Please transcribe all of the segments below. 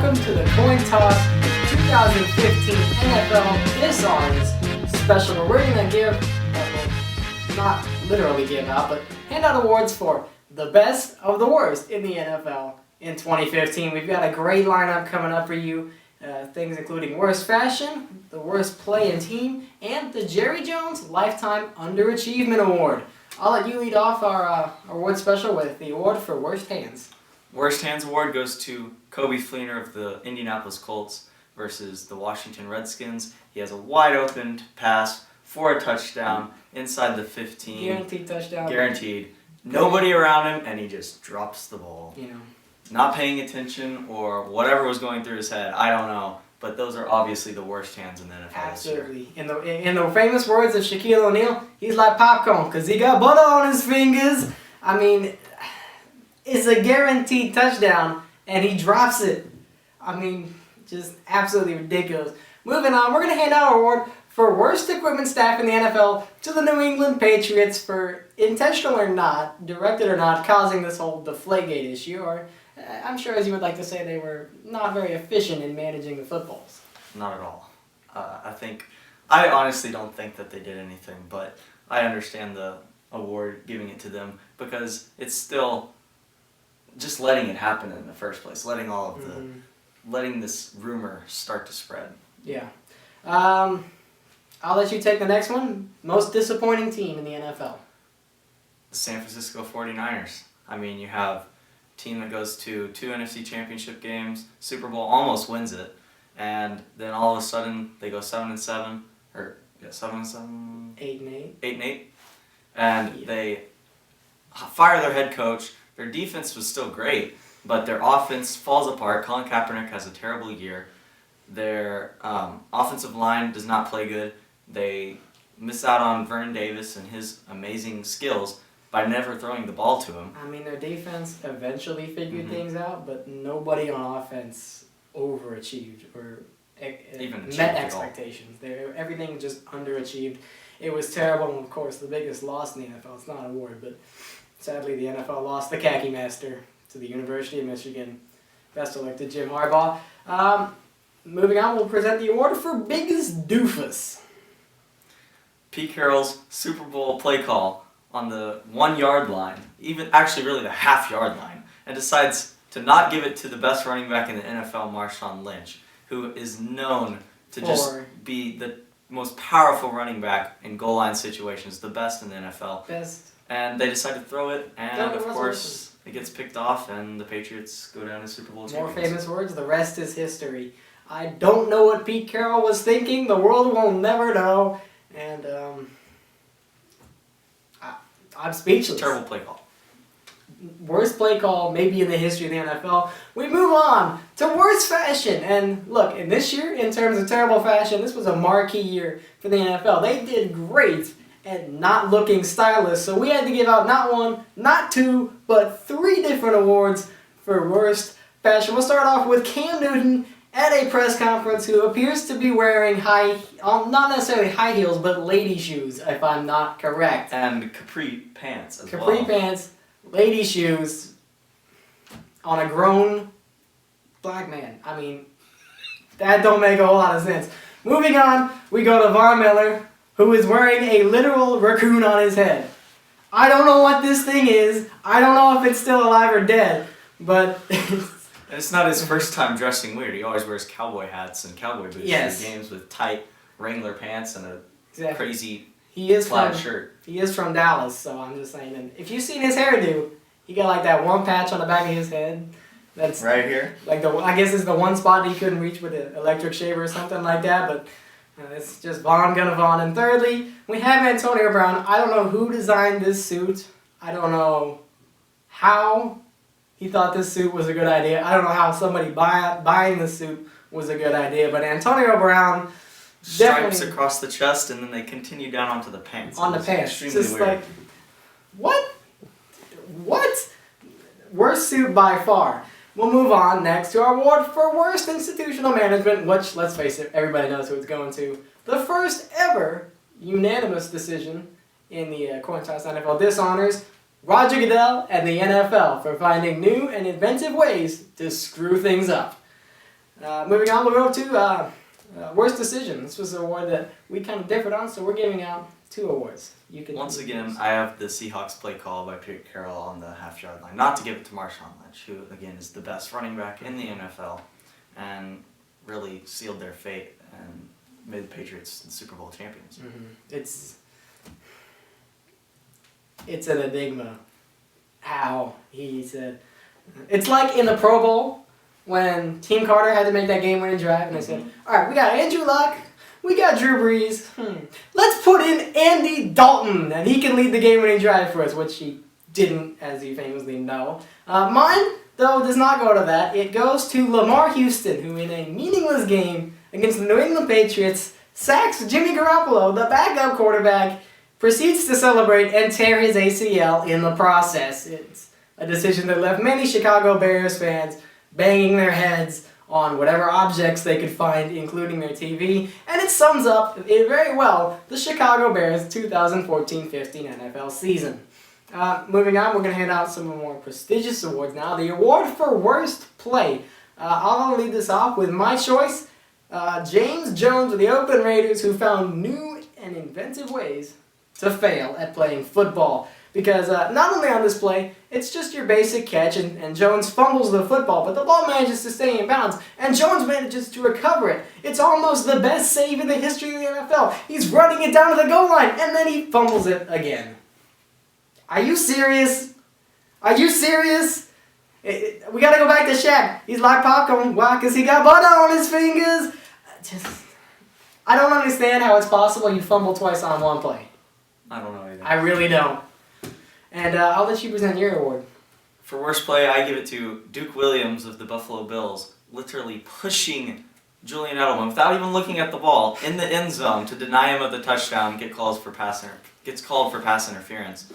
welcome to the Coin Toss 2015 NFL Dishonors special where we're going to give, not literally give out, but hand out awards for the best of the worst in the NFL in 2015. We've got a great lineup coming up for you. Things including worst fashion, the worst play and team, and the Jerry Jones Lifetime Underachievement Award. I'll let you lead off our award special with the award for worst hands. Worst hands award goes to Kobe Fleener of the Indianapolis Colts versus the Washington Redskins. He has a wide open pass for a touchdown inside the 15. Guaranteed touchdown. Guaranteed. Nobody around him, and he just drops the ball. You know. Not paying attention or whatever was going through his head. I don't know. But those are obviously the worst hands in the NFL Absolutely. In the famous words of Shaquille O'Neal, he's like popcorn because he got butter on his fingers. I mean, it's a guaranteed touchdown, and he drops it. I mean, just absolutely ridiculous. Moving on, we're going to hand out our award for worst equipment staff in the NFL to the New England Patriots for intentional or not, directed or not, causing this whole Deflategate issue. Or I'm sure, as you would like to say, they were not very efficient in managing the footballs. Not at all. I honestly don't think that they did anything, but I understand the award, giving it to them, because it's still just letting it happen in the first place, letting all of letting this rumor start to spread. Yeah. I'll let you take the next one. Most disappointing team in the NFL. The San Francisco 49ers. I mean, you have team that goes to 2 NFC championship games, Super Bowl, almost wins it, and then all of a sudden they go 7-7, or 7-7, 8-8, 8-8, and they fire their head coach. Their defense was still great, but their offense falls apart. Colin Kaepernick has a terrible year. Their offensive line does not play good. They miss out on Vernon Davis and his amazing skills by never throwing the ball to him. I mean, their defense eventually figured things out, but nobody on offense overachieved or even met expectations. Everything just underachieved. It was terrible, and of course, the biggest loss in the NFL. It's not an award, but sadly, the NFL lost the khaki master to the University of Michigan. Best of luck to Jim Harbaugh. Moving on, we'll present the award for biggest doofus. Pete Carroll's Super Bowl play call on the 1 yard line, even actually really the half-yard line, and decides to not give it to the best running back in the NFL, Marshawn Lynch, who is known to just be the most powerful running back in goal line situations, the best in the NFL. Best. And they decide to throw it, and of course it gets picked off, and the Patriots go down to Super Bowl champions. More famous words, the rest is history. I don't know what Pete Carroll was thinking. The world will never know. And I'm speechless. Terrible play call. Worst play call maybe in the history of the NFL. We move on to worst fashion. And look, in this year, in terms of terrible fashion, this was a marquee year for the NFL. They did great at not looking stylish. So we had to give out not 1, not 2, but 3 different awards for worst fashion. We'll start off with Cam Newton at a press conference, who appears to be wearing not necessarily high heels, but lady shoes, if I'm not correct. And capri pants as well. Capri pants, lady shoes, on a grown black man. I mean, that don't make a whole lot of sense. Moving on, we go to Von Miller, who is wearing a literal raccoon on his head. I don't know what this thing is. I don't know if it's still alive or dead, but it's not his first time dressing weird. He always wears cowboy hats and cowboy boots in games with tight Wrangler pants and a crazy plaid shirt. He is from Dallas, so I'm just saying. And if you've seen his hairdo, he got like that one patch on the back of his head. That's right here. Like I guess it's the one spot he couldn't reach with an electric shaver or something like that. But it's just Von gonna Von. And thirdly, we have Antonio Brown. I don't know who designed this suit. I don't know how he thought this suit was a good idea. I don't know how somebody buying this suit was a good idea, but Antonio Brown stripes across the chest, and then they continue down onto the pants. On the pants. Extremely just weird. Like, what? What? Worst suit by far. We'll move on next to our award for worst institutional management, which, let's face it, everybody knows who it's going to. The first ever unanimous decision in the Coin Toss NFL Dishonors. Roger Goodell and the NFL for finding new and inventive ways to screw things up. Moving on, we'll go to worst decision. This was an award that we kind of differed on, so we're giving out 2 awards. You can Once again, I have the Seahawks play call by Pete Carroll on the half-yard line. Not to give it to Marshawn Lynch, who, again, is the best running back in the NFL and really sealed their fate and made the Patriots Super Bowl champions. Mm-hmm. It's an enigma how he said. It's like in the Pro Bowl when Team Carter had to make that game-winning drive, and they said, all right, we got Andrew Luck, we got Drew Brees. Let's put in Andy Dalton, and he can lead the game-winning drive for us, which he didn't, as you famously know. Mine, though, does not go to that. It goes to Lamar Houston, who in a meaningless game against the New England Patriots sacks Jimmy Garoppolo, the backup quarterback, proceeds to celebrate and tear his ACL in the process. It's a decision that left many Chicago Bears fans banging their heads on whatever objects they could find, including their TV, and it sums up very well the Chicago Bears 2014-15 NFL season. Moving on, we're going to hand out some more prestigious awards now. The award for worst play. I'll lead this off with my choice, James Jones of the Oakland Raiders, who found new and inventive ways to fail at playing football. Because not only on this play, it's just your basic catch, and Jones fumbles the football, but the ball manages to stay in bounds, and Jones manages to recover it. It's almost the best save in the history of the NFL. He's running it down to the goal line, and then he fumbles it again. Are you serious? Are you serious? We gotta go back to Shaq. He's like popcorn. Why? Because he got butter on his fingers. I don't understand how it's possible you fumble twice on one play. I don't know either. I really don't. And I'll let you present your award. For worst play, I give it to Duke Williams of the Buffalo Bills, literally pushing Julian Edelman without even looking at the ball in the end zone to deny him of the touchdown. Gets called for pass interference.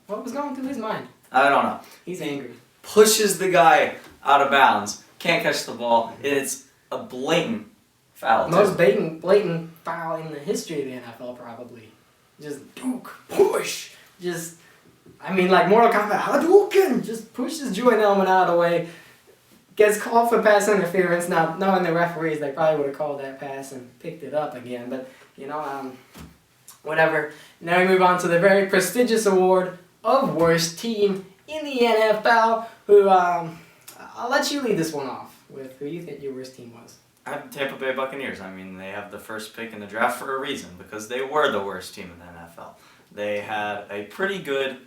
What was going through his mind? I don't know. He's angry. Pushes the guy out of bounds. Can't catch the ball. It's a blatant foul. Most blatant foul in the history of the NFL, probably. Just Duke push. Like Mortal Kombat, Hadouken! Just pushes Julian Edelman out of the way. Gets called for pass interference. Now, knowing the referees, they probably would have called that pass and picked it up again. But, whatever. Now we move on to the very prestigious award of worst team in the NFL, who, I'll let you lead this one off with who you think your worst team was. I have the Tampa Bay Buccaneers. I mean, they have the first pick in the draft for a reason, because they were the worst team in the NFL. They had a pretty good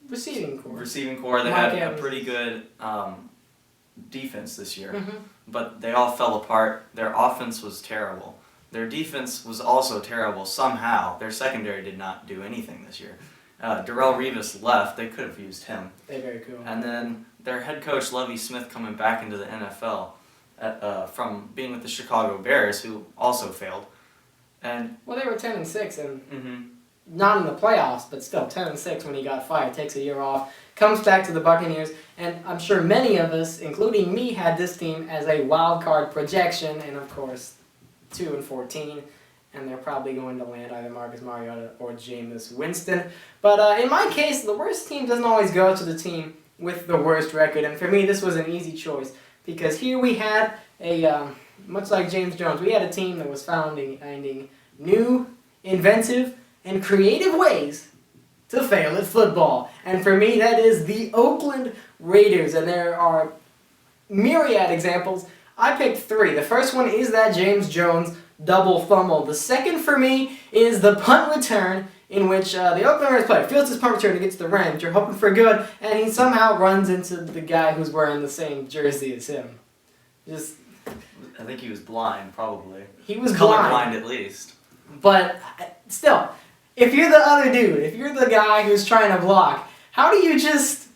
receiving core. They had a pretty good defense this year, but they all fell apart. Their offense was terrible. Their defense was also terrible somehow. Their secondary did not do anything this year. Darrelle Revis left. They could have used him. They're very cool. And then their head coach, Lovie Smith, coming back into the NFL from being with the Chicago Bears, who also failed. And they were 10-6 and not in the playoffs, but still 10-6 when he got fired. Takes a year off, comes back to the Buccaneers, and I'm sure many of us, including me, had this team as a wild card projection, and of course, 2-14, and they're probably going to land either Marcus Mariota or Jameis Winston. But in my case, the worst team doesn't always go to the team with the worst record, and for me, this was an easy choice because here we had a much like James Jones, we had a team that was finding new, inventive, and creative ways to fail at football. And for me, that is the Oakland Raiders. And there are myriad examples. I picked 3. The first one is that James Jones double fumble. The second for me is the punt return in which the Oakland Raiders player fields his punt return against the Rams. You're hoping for good, and he somehow runs into the guy who's wearing the same jersey as him. I think he was blind, probably. He was colorblind at least. But still, if you're the other dude, if you're the guy who's trying to block, how do you just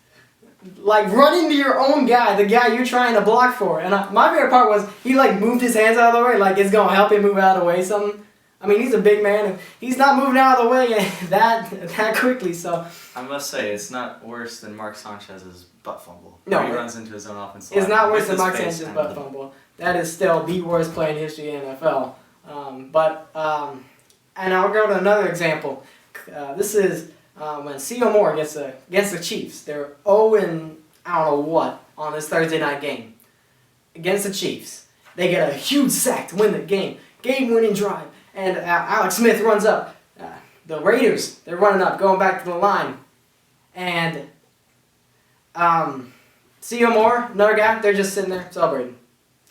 run into your own guy, the guy you're trying to block for? And my favorite part was he moved his hands out of the way, like it's gonna help him move out of the way. Something. I mean, he's a big man, and he's not moving out of the way that quickly. So I must say, it's not worse than Mark Sanchez's butt fumble. No, he runs into his own offensive line. It's not worse than Mark Sanchez's butt fumble. That is still the worst play in history of the NFL. And I'll go to another example. This is when C.O. Moore against the Chiefs. They're 0 and I don't know what on this Thursday night game. against the Chiefs. They get a huge sack to win the game. Game-winning drive. And Alex Smith runs up. The Raiders, they're running up, going back to the line. And C.O. Moore, another guy, they're just sitting there celebrating.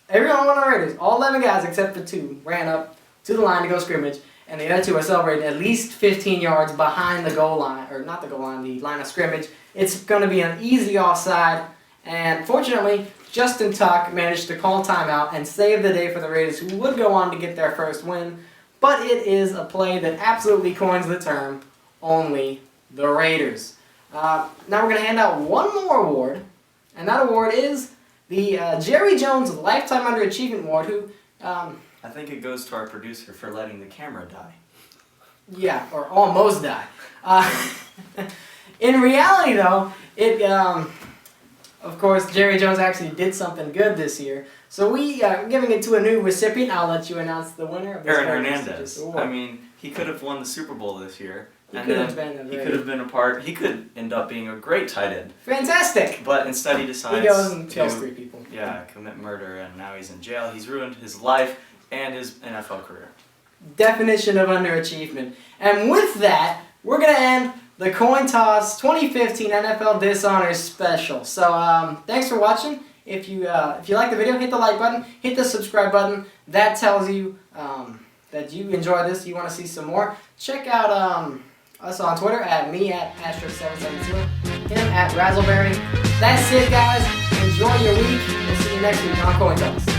Everyone on the Raiders, all 11 guys except for 2, ran up to the line to go scrimmage. And the other 2 are celebrating at least 15 yards behind the goal line, or not the goal line, the line of scrimmage. It's going to be an easy offside. And fortunately, Justin Tuck managed to call timeout and save the day for the Raiders, who would go on to get their first win. But it is a play that absolutely coins the term, only the Raiders. Now we're going to hand out one more award, and that award is the Jerry Jones Lifetime Underachievement Award, who... I think it goes to our producer for letting the camera die. Yeah, or almost die. In reality, though, of course, Jerry Jones actually did something good this year. So we are giving it to a new recipient. I'll let you announce the winner of this Aaron Hernandez. I mean, he could have won the Super Bowl this year. He could have been a part. He could end up being a great tight end. Fantastic! But instead he decides he goes and kills 3 people. Yeah, commit murder, and now he's in jail. He's ruined his life and his NFL career. Definition of underachievement. And with that, we're going to end the Coin Toss 2015 NFL Dishonors Special. So thanks for watching. If you like the video, hit the like button, hit the subscribe button. That tells you that you enjoy this, you want to see some more. Check out us on Twitter at me at Astro772, him at Razzleberry. That's it, guys. Enjoy your week. We'll see you next week on Coin Toss.